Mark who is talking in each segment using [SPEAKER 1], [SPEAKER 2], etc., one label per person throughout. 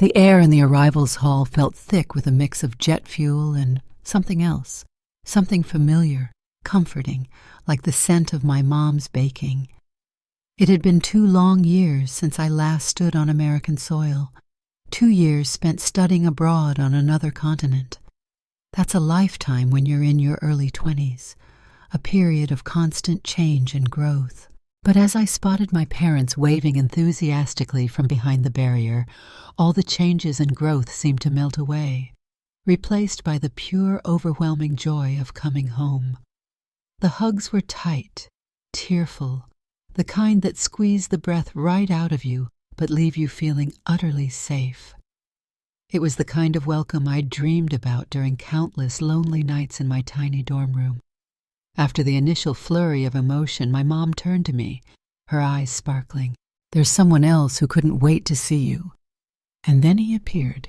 [SPEAKER 1] The air in the arrivals hall felt thick with a mix of jet fuel and something else, something familiar, comforting, like the scent of my mom's baking. It had been 2 long years since I last stood on American soil, 2 years spent studying abroad on another continent. That's a lifetime when you're in your early 20s, a period of constant change and growth. But as I spotted my parents waving enthusiastically from behind the barrier, all the changes and growth seemed to melt away, replaced by the pure, overwhelming joy of coming home. The hugs were tight, tearful, the kind that squeeze the breath right out of you but leave you feeling utterly safe. It was the kind of welcome I'd dreamed about during countless lonely nights in my tiny dorm room. After the initial flurry of emotion, my mom turned to me, her eyes sparkling. "There's someone else who couldn't wait to see you." And then he appeared,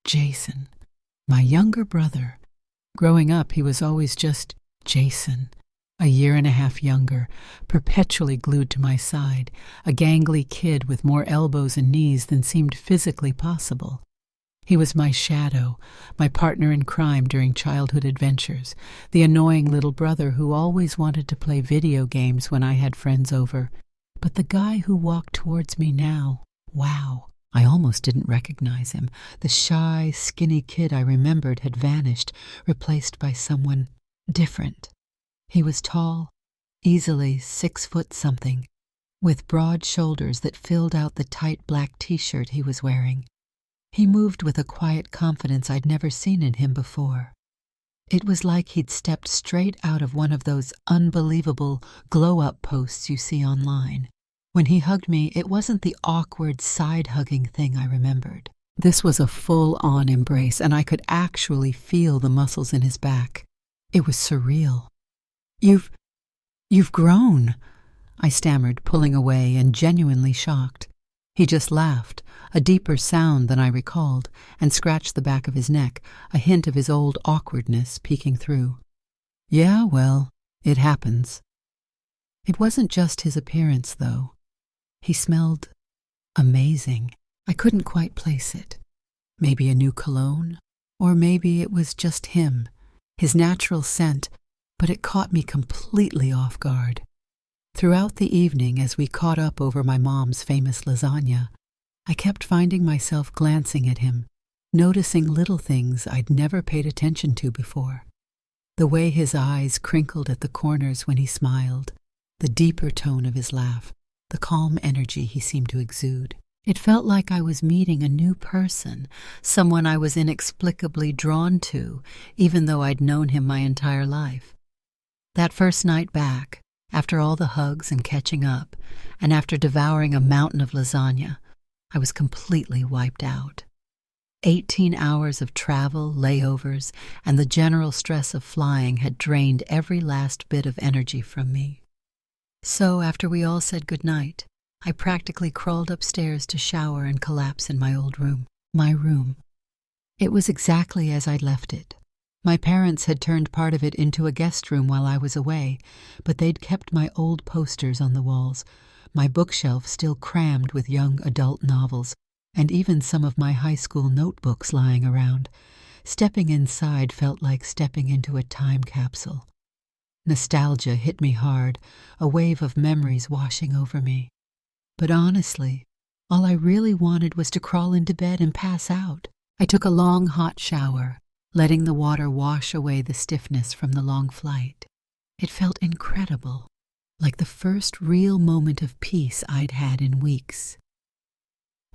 [SPEAKER 1] Jason, my younger brother. Growing up, he was always just Jason, a 1.5 years younger, perpetually glued to my side, a gangly kid with more elbows and knees than seemed physically possible. He was my shadow, my partner in crime during childhood adventures, the annoying little brother who always wanted to play video games when I had friends over. But the guy who walked towards me now, wow, I almost didn't recognize him. The shy, skinny kid I remembered had vanished, replaced by someone different. He was tall, easily 6'something, with broad shoulders that filled out the tight black t-shirt he was wearing. He moved with a quiet confidence I'd never seen in him before. It was like he'd stepped straight out of one of those unbelievable glow-up posts you see online. When he hugged me, it wasn't the awkward side-hugging thing I remembered. This was a full-on embrace, and I could actually feel the muscles in his back. It was surreal. You've grown," I stammered, pulling away and genuinely shocked. He just laughed, a deeper sound than I recalled, and scratched the back of his neck, a hint of his old awkwardness peeking through. "Yeah, well, it happens." It wasn't just his appearance, though. He smelled amazing. I couldn't quite place it. Maybe a new cologne, or maybe it was just him, his natural scent, but it caught me completely off guard. Throughout the evening, as we caught up over my mom's famous lasagna, I kept finding myself glancing at him, noticing little things I'd never paid attention to before. The way his eyes crinkled at the corners when he smiled, the deeper tone of his laugh, the calm energy he seemed to exude. It felt like I was meeting a new person, someone I was inexplicably drawn to, even though I'd known him my entire life. That first night back, after all the hugs and catching up, and after devouring a mountain of lasagna, I was completely wiped out. 18 hours of travel, layovers, and the general stress of flying had drained every last bit of energy from me. So after we all said goodnight, I practically crawled upstairs to shower and collapse in my old room. My room. It was exactly as I'd left it. My parents had turned part of it into a guest room while I was away, but they'd kept my old posters on the walls, my bookshelf still crammed with young adult novels, and even some of my high school notebooks lying around. Stepping inside felt like stepping into a time capsule. Nostalgia hit me hard, a wave of memories washing over me. But honestly, all I really wanted was to crawl into bed and pass out. I took a long hot shower, letting the water wash away the stiffness from the long flight. It felt incredible, like the first real moment of peace I'd had in weeks.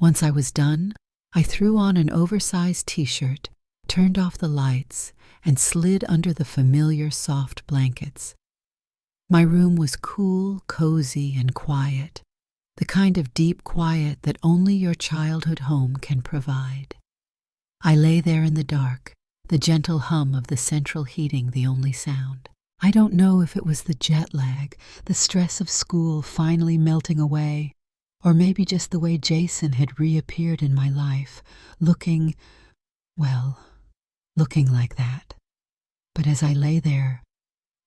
[SPEAKER 1] Once I was done, I threw on an oversized t-shirt, turned off the lights, and slid under the familiar soft blankets. My room was cool, cozy, and quiet, the kind of deep quiet that only your childhood home can provide. I lay there in the dark, the gentle hum of the central heating the only sound. I don't know if it was the jet lag, the stress of school finally melting away, or maybe just the way Jason had reappeared in my life, looking like that. But as I lay there,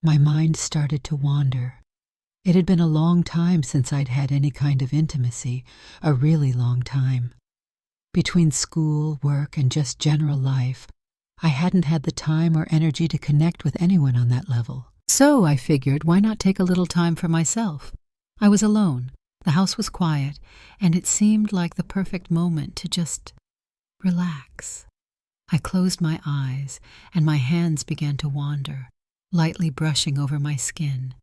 [SPEAKER 1] my mind started to wander. It had been a long time since I'd had any kind of intimacy, a really long time. Between school, work, and just general life, I hadn't had the time or energy to connect with anyone on that level. So I figured, why not take a little time for myself? I was alone, the house was quiet, and it seemed like the perfect moment to just relax. I closed my eyes, and my hands began to wander, lightly brushing over my skin.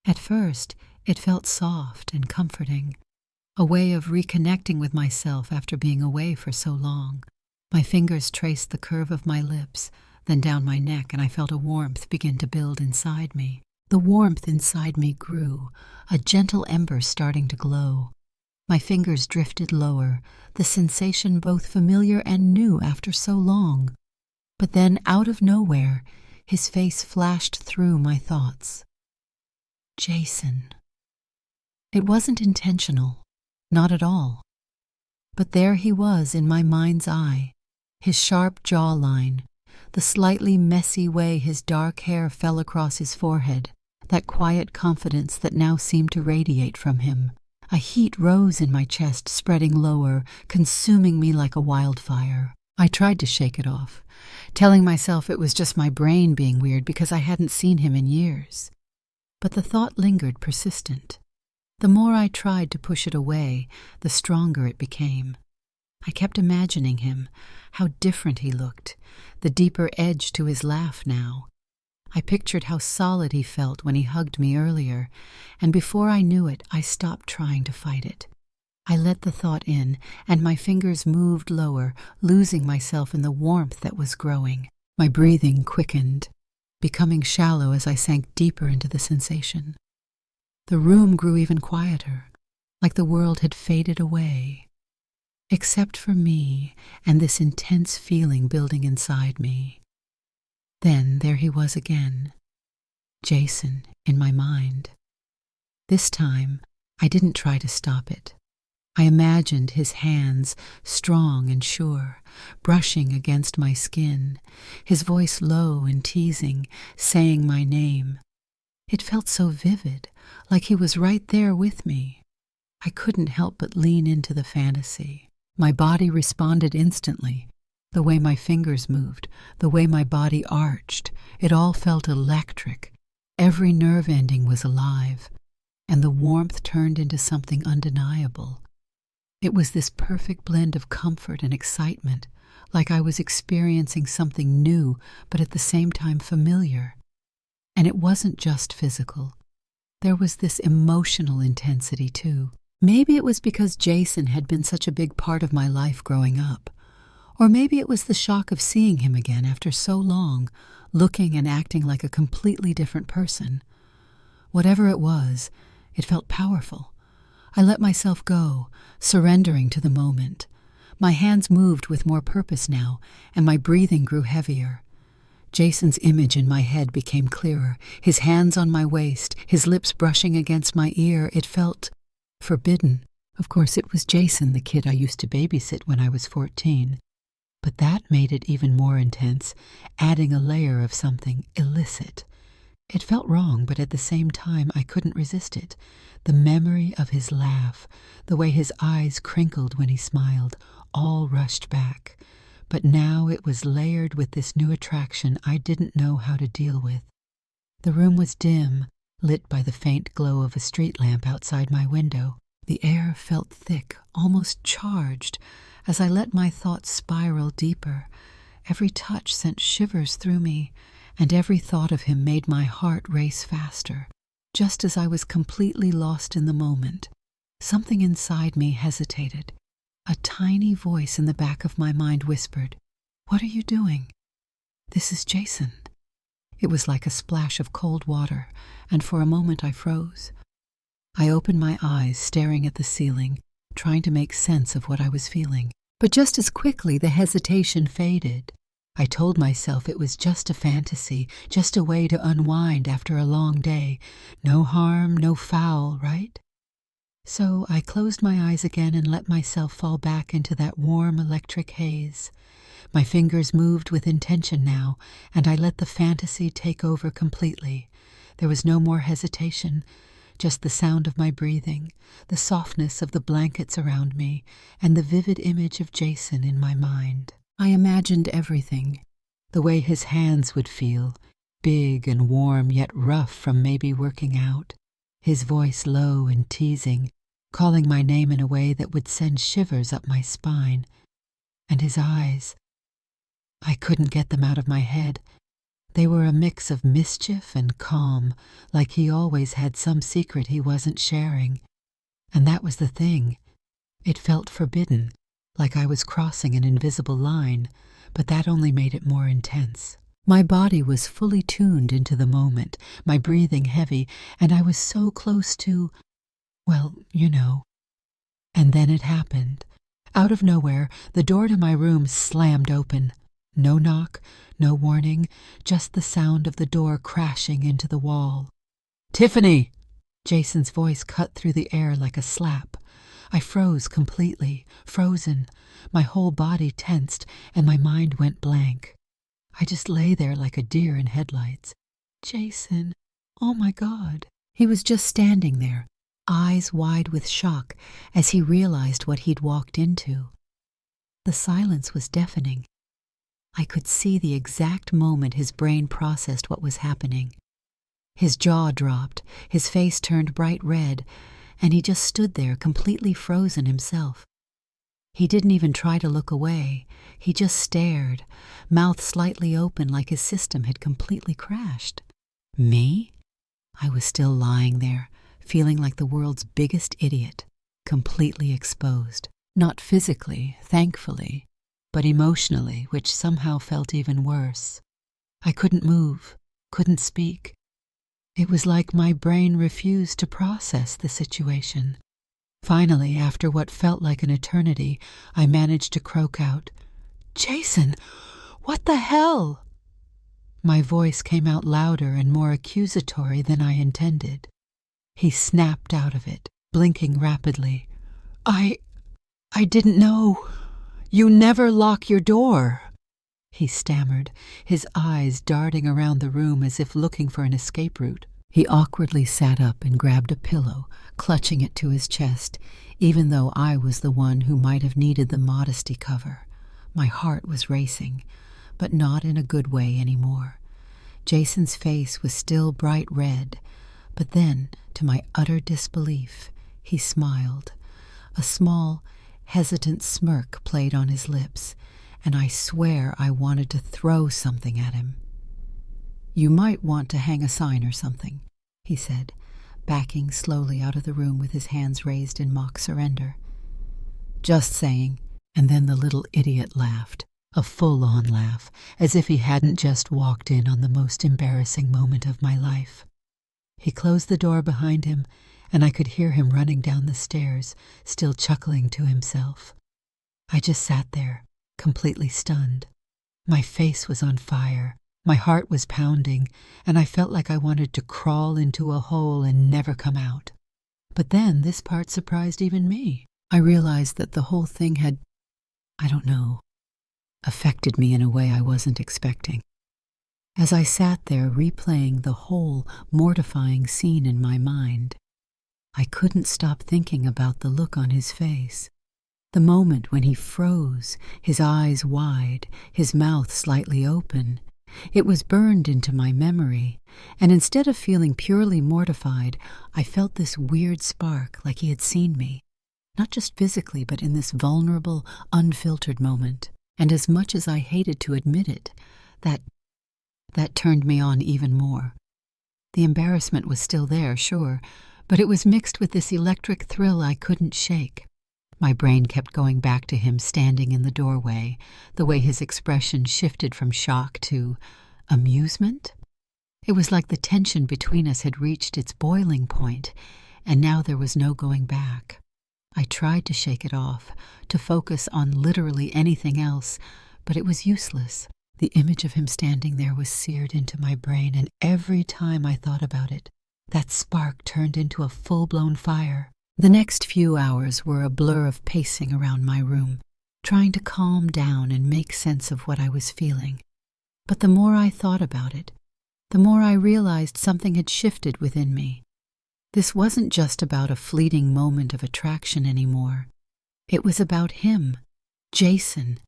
[SPEAKER 1] At first, it felt soft and comforting, a way of reconnecting with myself after being away for so long. My fingers traced the curve of my lips, then down my neck, and I felt a warmth begin to build inside me. The warmth inside me grew, a gentle ember starting to glow. My fingers drifted lower, the sensation both familiar and new after so long. But then, out of nowhere, his face flashed through my thoughts. Jason. It wasn't intentional, not at all. But there he was in my mind's eye, his sharp jawline, the slightly messy way his dark hair fell across his forehead, that quiet confidence that now seemed to radiate from him. A heat rose in my chest, spreading lower, consuming me like a wildfire. I tried to shake it off, telling myself it was just my brain being weird because I hadn't seen him in years. But the thought lingered persistent. The more I tried to push it away, the stronger it became. I kept imagining him, how different he looked, the deeper edge to his laugh now. I pictured how solid he felt when he hugged me earlier, and before I knew it, I stopped trying to fight it. I let the thought in, and my fingers moved lower, losing myself in the warmth that was growing. My breathing quickened, becoming shallow as I sank deeper into the sensation. The room grew even quieter, like the world had faded away, except for me and this intense feeling building inside me. Then there he was again, Jason, in my mind. This time, I didn't try to stop it. I imagined his hands, strong and sure, brushing against my skin, his voice low and teasing, saying my name. It felt so vivid, like he was right there with me. I couldn't help but lean into the fantasy. My body responded instantly. The way my fingers moved, the way my body arched, it all felt electric. Every nerve ending was alive, and the warmth turned into something undeniable. It was this perfect blend of comfort and excitement, like I was experiencing something new, but at the same time familiar. And it wasn't just physical. There was this emotional intensity, too. Maybe it was because Jason had been such a big part of my life growing up. Or maybe it was the shock of seeing him again after so long, looking and acting like a completely different person. Whatever it was, it felt powerful. I let myself go, surrendering to the moment. My hands moved with more purpose now, and my breathing grew heavier. Jason's image in my head became clearer, his hands on my waist, his lips brushing against my ear. It felt forbidden. Of course, it was Jason, the kid I used to babysit when I was 14. But that made it even more intense, adding a layer of something illicit. It felt wrong, but at the same time I couldn't resist it. The memory of his laugh, the way his eyes crinkled when he smiled, all rushed back. But now it was layered with this new attraction I didn't know how to deal with. The room was dim, lit by the faint glow of a street lamp outside my window. The air felt thick, almost charged, as I let my thoughts spiral deeper. Every touch sent shivers through me, and every thought of him made my heart race faster. Just as I was completely lost in the moment, something inside me hesitated. A tiny voice in the back of my mind whispered, "What are you doing?" "This is Jason." It was like a splash of cold water, and for a moment I froze. I opened my eyes, staring at the ceiling, trying to make sense of what I was feeling. But just as quickly the hesitation faded. I told myself it was just a fantasy, just a way to unwind after a long day. No harm, no foul, right? So I closed my eyes again and let myself fall back into that warm electric haze. My fingers moved with intention now, and I let the fantasy take over completely. There was no more hesitation, just the sound of my breathing, the softness of the blankets around me, and the vivid image of Jason in my mind. I imagined everything, the way his hands would feel, big and warm yet rough from maybe working out, his voice low and teasing, calling my name in a way that would send shivers up my spine, and his eyes. I couldn't get them out of my head. They were a mix of mischief and calm, like he always had some secret he wasn't sharing. And that was the thing. It felt forbidden, like I was crossing an invisible line, but that only made it more intense. My body was fully tuned into the moment, my breathing heavy, and I was so close to, well, you know. And then it happened. Out of nowhere, the door to my room slammed open. No knock, no warning, just the sound of the door crashing into the wall. "Tiffany!" Jason's voice cut through the air like a slap. I froze completely, frozen. My whole body tensed, and my mind went blank. I just lay there like a deer in headlights. Jason, oh my God. He was just standing there, eyes wide with shock, as he realized what he'd walked into. The silence was deafening. I could see the exact moment his brain processed what was happening. His jaw dropped, his face turned bright red, and he just stood there completely frozen himself. He didn't even try to look away. He just stared, mouth slightly open like his system had completely crashed. Me? I was still lying there, feeling like the world's biggest idiot, completely exposed. Not physically, thankfully, but emotionally, which somehow felt even worse. I couldn't move, couldn't speak. It was like my brain refused to process the situation. Finally, after what felt like an eternity, I managed to croak out, "Jason, what the hell?" My voice came out louder and more accusatory than I intended. He snapped out of it, blinking rapidly. I didn't know. You never lock your door," he stammered, his eyes darting around the room as if looking for an escape route. He awkwardly sat up and grabbed a pillow, clutching it to his chest, even though I was the one who might have needed the modesty cover. My heart was racing, but not in a good way anymore. Jason's face was still bright red, but then, to my utter disbelief, he smiled. A small, hesitant smirk played on his lips, and I swear I wanted to throw something at him. "You might want to hang a sign or something," he said, backing slowly out of the room with his hands raised in mock surrender. "Just saying," and then the little idiot laughed, a full-on laugh, as if he hadn't just walked in on the most embarrassing moment of my life. He closed the door behind him, and I could hear him running down the stairs, still chuckling to himself. I just sat there, completely stunned. My face was on fire, my heart was pounding, and I felt like I wanted to crawl into a hole and never come out. But then this part surprised even me. I realized that the whole thing had, I don't know, affected me in a way I wasn't expecting. As I sat there replaying the whole mortifying scene in my mind, I couldn't stop thinking about the look on his face. The moment when he froze, his eyes wide, his mouth slightly open. It was burned into my memory, and instead of feeling purely mortified, I felt this weird spark like he had seen me, not just physically, but in this vulnerable, unfiltered moment. And as much as I hated to admit it, that turned me on even more. The embarrassment was still there, sure, but it was mixed with this electric thrill I couldn't shake. My brain kept going back to him standing in the doorway, the way his expression shifted from shock to amusement. It was like the tension between us had reached its boiling point, and now there was no going back. I tried to shake it off, to focus on literally anything else, but it was useless. The image of him standing there was seared into my brain, and every time I thought about it, that spark turned into a full-blown fire. The next few hours were a blur of pacing around my room, trying to calm down and make sense of what I was feeling. But the more I thought about it, the more I realized something had shifted within me. This wasn't just about a fleeting moment of attraction anymore. It was about him, Jason,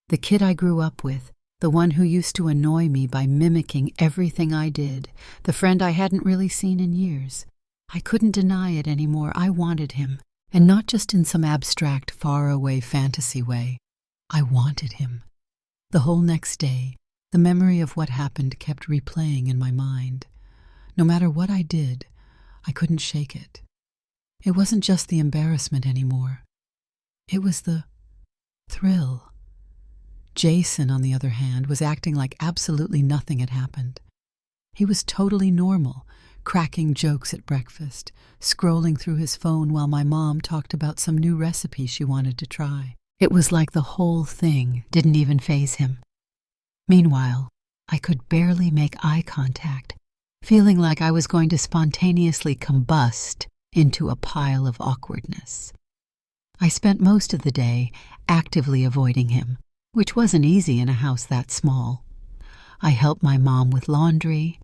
[SPEAKER 1] the kid I grew up with, the one who used to annoy me by mimicking everything I did, the friend I hadn't really seen in years. I couldn't deny it anymore. I wanted him, and not just in some abstract, faraway fantasy way. I wanted him. The whole next day, the memory of what happened kept replaying in my mind. No matter what I did, I couldn't shake it. It wasn't just the embarrassment anymore. It was the thrill. Jason, on the other hand, was acting like absolutely nothing had happened. He was totally normal, cracking jokes at breakfast, scrolling through his phone while my mom talked about some new recipe she wanted to try. It was like the whole thing didn't even faze him. Meanwhile, I could barely make eye contact, feeling like I was going to spontaneously combust into a pile of awkwardness. I spent most of the day actively avoiding him, which wasn't easy in a house that small. I helped my mom with laundry,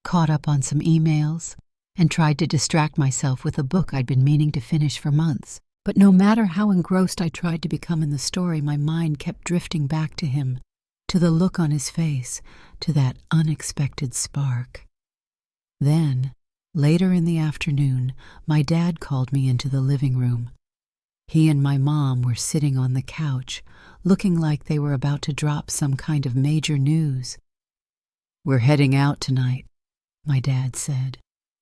[SPEAKER 1] caught up on some emails, and tried to distract myself with a book I'd been meaning to finish for months. But no matter how engrossed I tried to become in the story, my mind kept drifting back to him, to the look on his face, to that unexpected spark. Then, later in the afternoon, my dad called me into the living room. He and my mom were sitting on the couch, looking like they were about to drop some kind of major news. "We're heading out tonight," my dad said,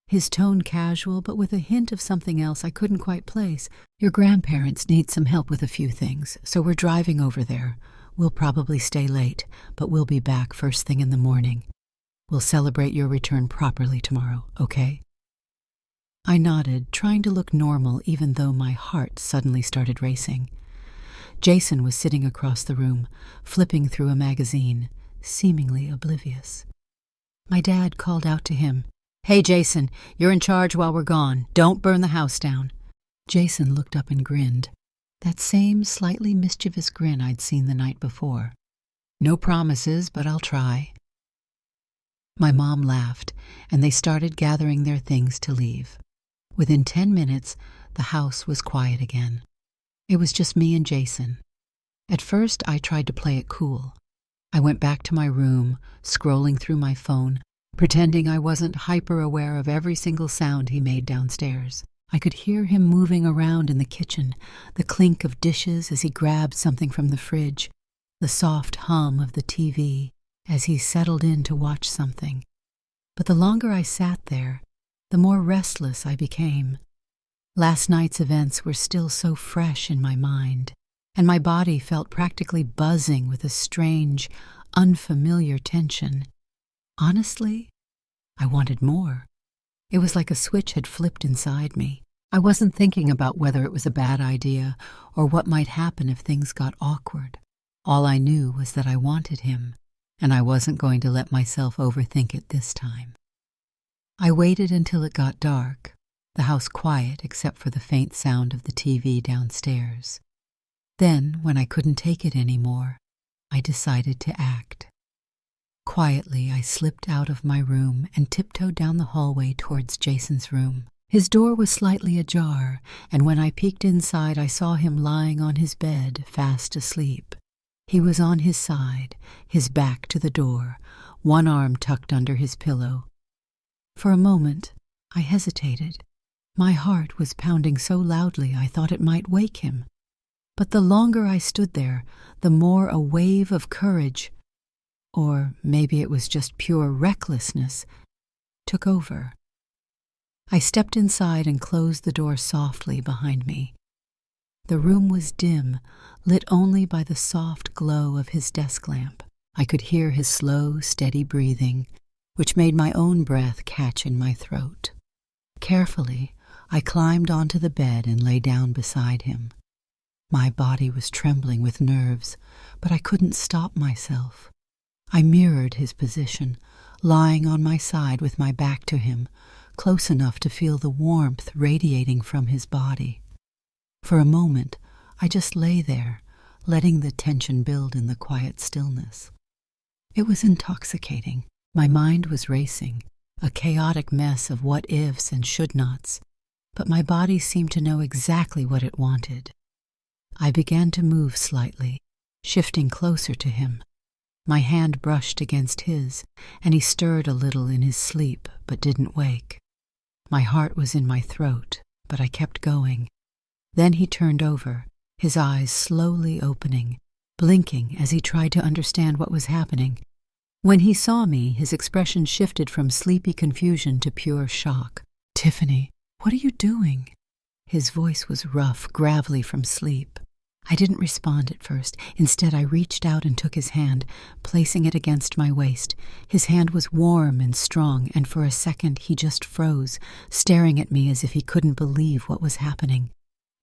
[SPEAKER 1] his tone casual but with a hint of something else I couldn't quite place. "Your grandparents need some help with a few things, so we're driving over there. We'll probably stay late, but we'll be back first thing in the morning. We'll celebrate your return properly tomorrow, okay?" I nodded, trying to look normal even though my heart suddenly started racing. Jason was sitting across the room, flipping through a magazine, seemingly oblivious. My dad called out to him, "Hey, Jason, you're in charge while we're gone. Don't burn the house down." Jason looked up and grinned, that same slightly mischievous grin I'd seen the night before. "No promises, but I'll try." My mom laughed, and they started gathering their things to leave. Within 10 minutes, the house was quiet again. It was just me and Jason. At first, I tried to play it cool. I went back to my room, scrolling through my phone, pretending I wasn't hyper-aware of every single sound he made downstairs. I could hear him moving around in the kitchen, the clink of dishes as he grabbed something from the fridge, the soft hum of the TV as he settled in to watch something. But the longer I sat there, the more restless I became. Last night's events were still so fresh in my mind, and my body felt practically buzzing with a strange, unfamiliar tension. Honestly, I wanted more. It was like a switch had flipped inside me. I wasn't thinking about whether it was a bad idea or what might happen if things got awkward. All I knew was that I wanted him, and I wasn't going to let myself overthink it this time. I waited until it got dark, the house quiet except for the faint sound of the TV downstairs. Then, when I couldn't take it anymore, I decided to act. Quietly, I slipped out of my room and tiptoed down the hallway towards Jason's room. His door was slightly ajar, and when I peeked inside, I saw him lying on his bed, fast asleep. He was on his side, his back to the door, one arm tucked under his pillow. For a moment, I hesitated. My heart was pounding so loudly I thought it might wake him. But the longer I stood there, the more a wave of courage, or maybe it was just pure recklessness, took over. I stepped inside and closed the door softly behind me. The room was dim, lit only by the soft glow of his desk lamp. I could hear his slow, steady breathing, which made my own breath catch in my throat. Carefully, I climbed onto the bed and lay down beside him. My body was trembling with nerves, but I couldn't stop myself. I mirrored his position, lying on my side with my back to him, close enough to feel the warmth radiating from his body. For a moment, I just lay there, letting the tension build in the quiet stillness. It was intoxicating. My mind was racing. a chaotic mess of what-ifs and should-nots, but my body seemed to know exactly what it wanted. I began to move slightly, shifting closer to him. My hand brushed against his, and he stirred a little in his sleep, but didn't wake. My heart was in my throat, but I kept going. Then he turned over, his eyes slowly opening, blinking as he tried to understand what was happening. When he saw me, his expression shifted from sleepy confusion to pure shock. "Tiffany, what are you doing?" His voice was rough, gravelly from sleep. I didn't respond at first. Instead, I reached out and took his hand, placing it against my waist. His hand was warm and strong, and for a second he just froze, staring at me as if he couldn't believe what was happening.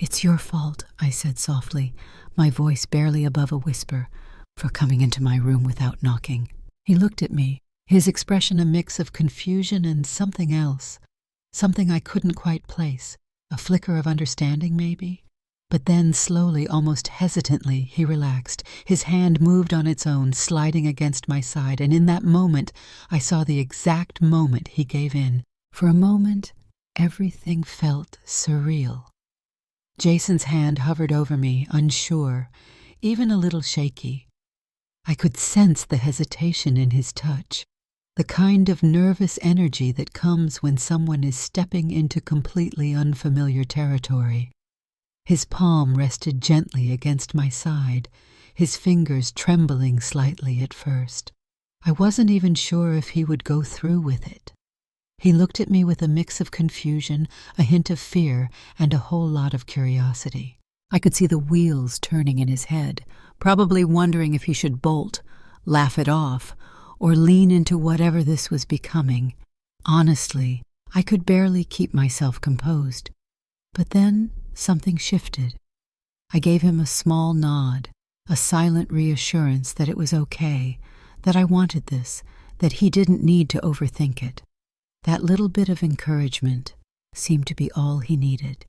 [SPEAKER 1] "It's your fault," I said softly, my voice barely above a whisper, "for coming into my room without knocking." He looked at me, his expression a mix of confusion and something else, something I couldn't quite place, a flicker of understanding maybe. But then slowly, almost hesitantly, he relaxed. His hand moved on its own, sliding against my side, and in that moment I saw the exact moment he gave in. For a moment, everything felt surreal. Jason's hand hovered over me, unsure, even a little shaky. I could sense the hesitation in his touch, the kind of nervous energy that comes when someone is stepping into completely unfamiliar territory. His palm rested gently against my side, his fingers trembling slightly at first. I wasn't even sure if he would go through with it. He looked at me with a mix of confusion, a hint of fear, and a whole lot of curiosity. I could see the wheels turning in his head, probably wondering if he should bolt, laugh it off, or lean into whatever this was becoming. Honestly, I could barely keep myself composed. But then something shifted. I gave him a small nod, a silent reassurance that it was okay, that I wanted this, that he didn't need to overthink it. That little bit of encouragement seemed to be all he needed.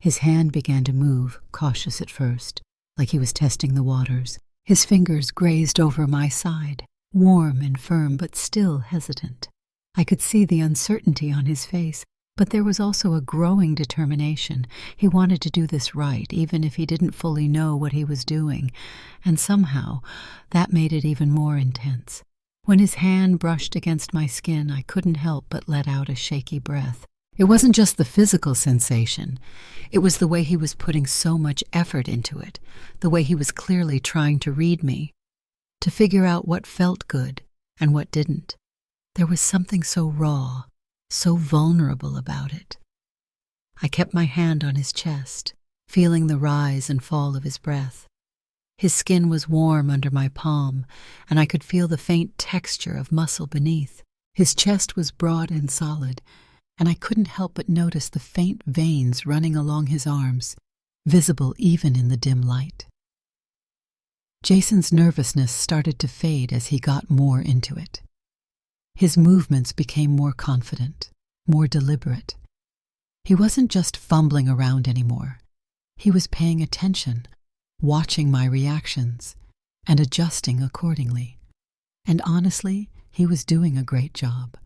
[SPEAKER 1] His hand began to move, cautious at first, like he was testing the waters. His fingers grazed over my side, warm and firm, but still hesitant. I could see the uncertainty on his face, but there was also a growing determination. He wanted to do this right, even if he didn't fully know what he was doing, and somehow that made it even more intense. When his hand brushed against my skin, I couldn't help but let out a shaky breath. It wasn't just the physical sensation. It was the way he was putting so much effort into it, the way he was clearly trying to read me, to figure out what felt good and what didn't. There was something so raw, so vulnerable about it. I kept my hand on his chest, feeling the rise and fall of his breath. His skin was warm under my palm, and I could feel the faint texture of muscle beneath. His chest was broad and solid, and I couldn't help but notice the faint veins running along his arms, visible even in the dim light. Jason's nervousness started to fade as he got more into it. His movements became more confident, more deliberate. He wasn't just fumbling around anymore. He was paying attention, watching my reactions, and adjusting accordingly. And honestly, he was doing a great job.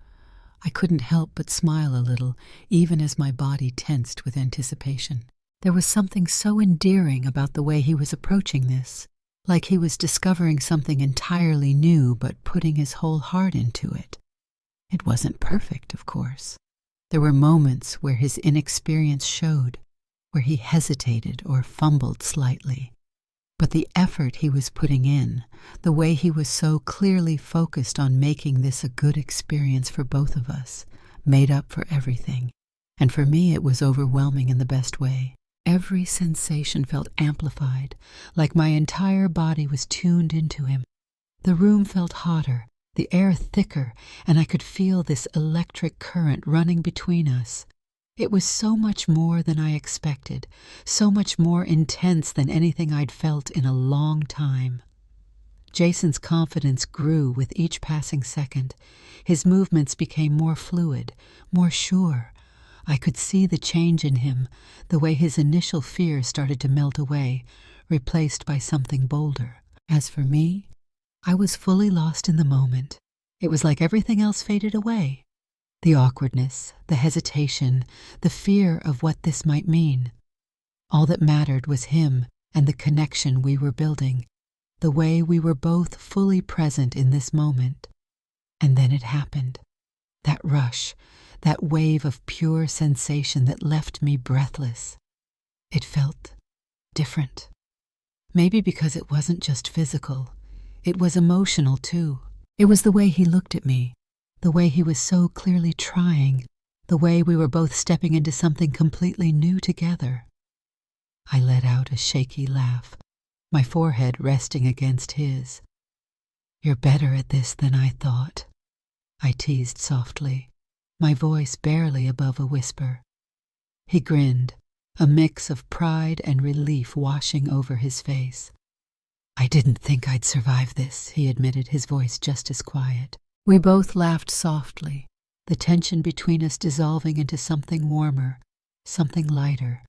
[SPEAKER 1] I couldn't help but smile a little, even as my body tensed with anticipation. There was something so endearing about the way he was approaching this, like he was discovering something entirely new but putting his whole heart into it. It wasn't perfect, of course. There were moments where his inexperience showed, where he hesitated or fumbled slightly. But the effort he was putting in, the way he was so clearly focused on making this a good experience for both of us, made up for everything. And for me, it was overwhelming in the best way. Every sensation felt amplified, like my entire body was tuned into him. The room felt hotter, the air thicker, and I could feel this electric current running between us. It was so much more than I expected, so much more intense than anything I'd felt in a long time. Jason's confidence grew with each passing second. His movements became more fluid, more sure. I could see the change in him, the way his initial fear started to melt away, replaced by something bolder. As for me, I was fully lost in the moment. It was like everything else faded away. The awkwardness, the hesitation, the fear of what this might mean. All that mattered was him and the connection we were building, the way we were both fully present in this moment. And then it happened. That rush, that wave of pure sensation that left me breathless. It felt different. Maybe because it wasn't just physical. It was emotional too. It was the way he looked at me, the way he was so clearly trying, the way we were both stepping into something completely new together. I let out a shaky laugh, my forehead resting against his. "You're better at this than I thought," I teased softly, my voice barely above a whisper. He grinned, a mix of pride and relief washing over his face. "I didn't think I'd survive this," he admitted, his voice just as quiet. We both laughed softly, the tension between us dissolving into something warmer, something lighter.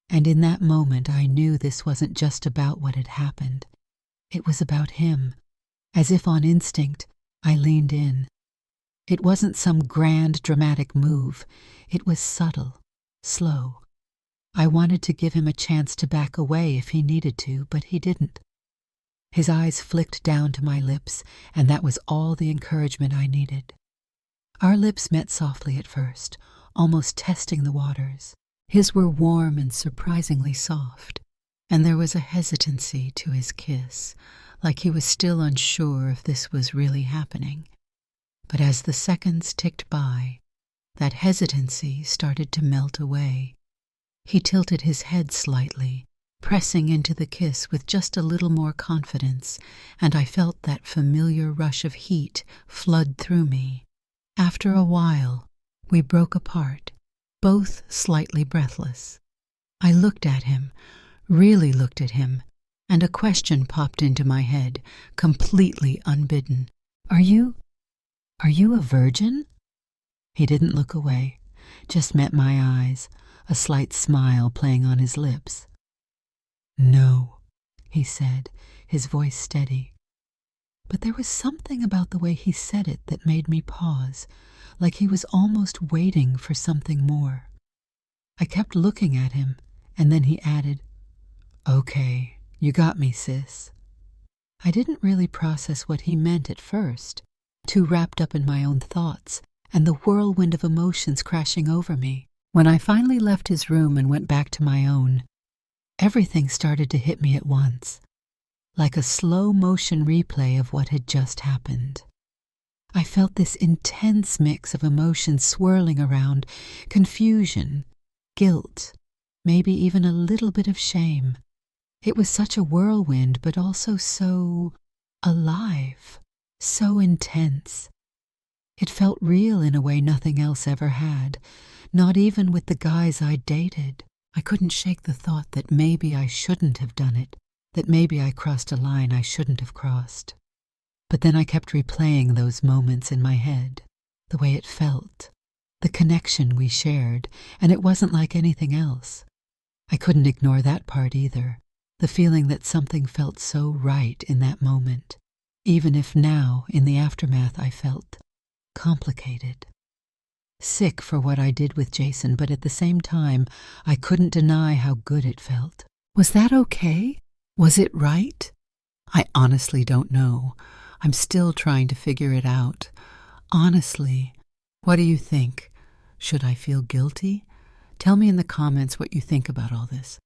[SPEAKER 1] And in that moment I knew this wasn't just about what had happened. It was about him. As if on instinct, I leaned in. It wasn't some grand, dramatic move. It was subtle, slow. I wanted to give him a chance to back away if he needed to, but he didn't. His eyes flicked down to my lips, and that was all the encouragement I needed. Our lips met softly at first, almost testing the waters. His were warm and surprisingly soft, and there was a hesitancy to his kiss, like he was still unsure if this was really happening. But as the seconds ticked by, that hesitancy started to melt away. He tilted his head slightly, pressing into the kiss with just a little more confidence, and I felt that familiar rush of heat flood through me. After a while, we broke apart, both slightly breathless. I looked at him, really looked at him, and a question popped into my head, completely unbidden. Are you a virgin?" He didn't look away, just met my eyes, a slight smile playing on his lips. "No," he said, his voice steady. But there was something about the way he said it that made me pause, like he was almost waiting for something more. I kept looking at him, and then he added, "Okay, you got me, sis." I didn't really process what he meant at first, too wrapped up in my own thoughts and the whirlwind of emotions crashing over me. When I finally left his room and went back to my own, everything started to hit me at once, like a slow-motion replay of what had just happened. I felt this intense mix of emotions swirling around, confusion, guilt, maybe even a little bit of shame. It was such a whirlwind, but also so alive, so intense. It felt real in a way nothing else ever had, not even with the guys I'd dated. I couldn't shake the thought that maybe I shouldn't have done it, that maybe I crossed a line I shouldn't have crossed. But then I kept replaying those moments in my head, the way it felt, the connection we shared, and it wasn't like anything else. I couldn't ignore that part either, the feeling that something felt so right in that moment, even if now, in the aftermath, I felt complicated. Sick for what I did with Jason, but at the same time, I couldn't deny how good it felt. Was that okay? Was it right? I honestly don't know. I'm still trying to figure it out. Honestly, what do you think? Should I feel guilty? Tell me in the comments what you think about all this.